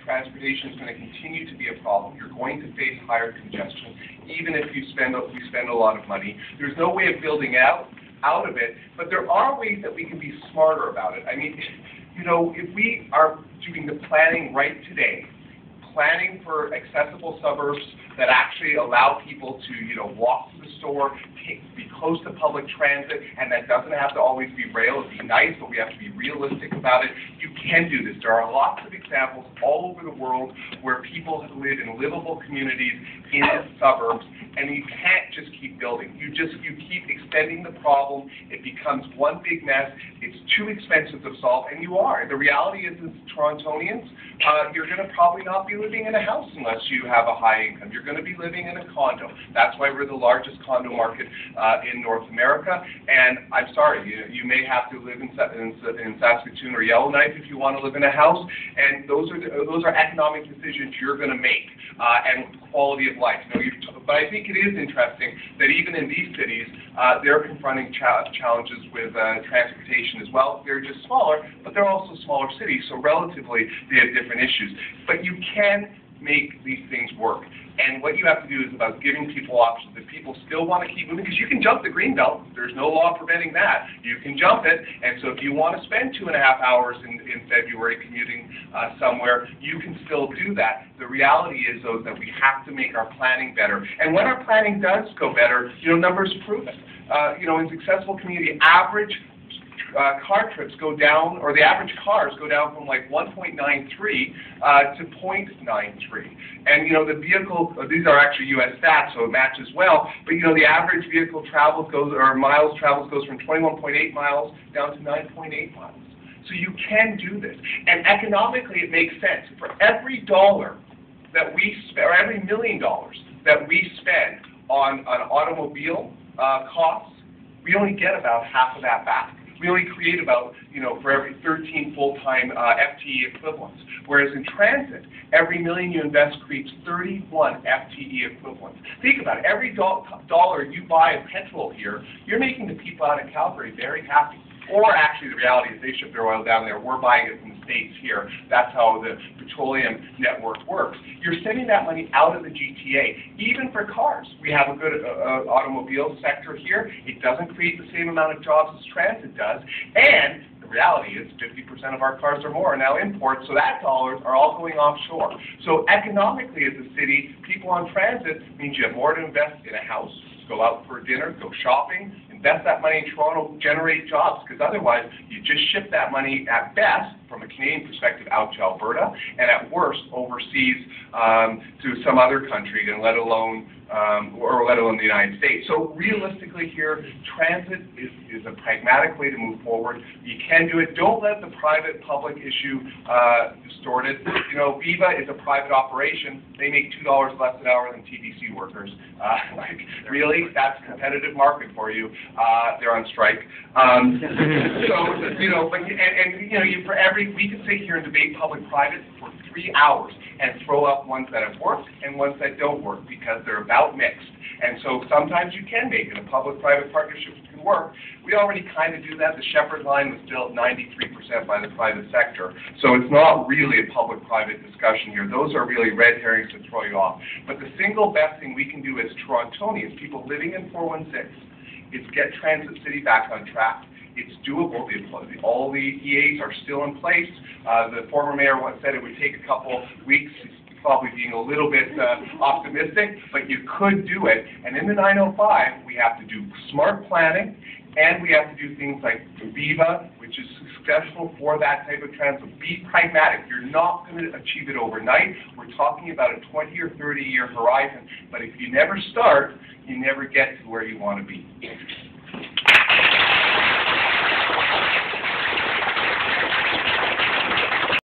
transportation is going to continue to be a problem. You're going to face higher congestion, even if you spend a lot of money. There's no way of building out of it, but there are ways that we can be smarter about it. I mean, you know, if we are doing the planning right today, planning for accessible suburbs that actually allow people to, you know, walk to the store, be close to public transit, and that doesn't have to always be rail. It'd be nice, but we have to be realistic about it. You can do this. There are lots of examples all over the world where people live in livable communities in the suburbs, and you can't just keep building. You keep extending the problem. It becomes one big mess. It's too expensive to solve, and you are. The reality is, as Torontonians, you're going to probably not be living in a house unless you have a high income. You're going to be living in a condo. That's why we're the largest condo market in North America. And I'm sorry, you may have to live in Saskatoon or Yellowknife if you want to live in a house. And those are economic decisions you're going to make, and quality of life. You know, but I think it is interesting that even in these cities, they're confronting challenges with transportation as well. They're just smaller, but they're also smaller cities, so relatively they have different issues. But you can make these things work. And what you have to do is about giving people options. If people still want to keep moving, because you can jump the green belt, there's no law preventing that. You can jump it, and so if you want to spend 2.5 hours in February commuting somewhere, you can still do that. The reality is, though, that we have to make our planning better. And when our planning does go better, you know, numbers prove it. You know, in successful community, average car trips go down, or the average cars go down from like 1.93 to 0.93. And, you know, the vehicle, these are actually U.S. stats, so it matches well, but, you know, the average vehicle travels miles travels goes from 21.8 miles down to 9.8 miles. So you can do this. And economically, it makes sense. For every dollar that we spend, or every $1 million that we spend on automobile costs, we only get about half of that back. We only create about, you know, for every 13 full-time FTE equivalents. Whereas in transit, every $1 million you invest creates 31 FTE equivalents. Think about it. Every dollar you buy of petrol here, you're making the people out in Calgary very happy. Or actually, the reality is they ship their oil down there. We're buying it from the States here. That's how the petroleum network works. You're sending that money out of the GTA. Even for cars, we have a good automobile sector here. It doesn't create the same amount of jobs as transit does. And the reality is 50% of our cars or more are now imports, so that dollars are all going offshore. So economically, as a city, people on transit means you have more to invest in a house, go out for dinner, go shopping, invest that money in Toronto, generate jobs, because otherwise you just ship that money at best, from a Canadian perspective, out to Alberta, and at worst overseas to some other country, and let alone the United States. So realistically here, transit is a pragmatic way to move forward. You can do it. Don't let the private-public issue distort it. You know, Viva is a private operation. They make $2 less an hour than TTC workers. Like, really? That's a competitive market for you. They're on strike. So, you know, but, and you know, we could sit here and debate public-private for 3 hours and throw up ones that have worked and ones that don't work, because they're about mixed. And so sometimes you can make it. A public-private partnership can work. We already kind of do that. The Shepherd line was built 93% by the private sector. So it's not really a public-private discussion here. Those are really red herrings to throw you off. But the single best thing we can do as Torontonians, people living in 416, is get Transit City back on track. It's doable. All the EAs are still in place. The former mayor once said it would take a couple weeks. He's probably being a little bit optimistic, but you could do it. And in the 905, we have to do smart planning, and we have to do things like Viva, which is successful for that type of transit. Be pragmatic. You're not going to achieve it overnight. We're talking about a 20 or 30-year horizon, but if you never start, you never get to where you want to be.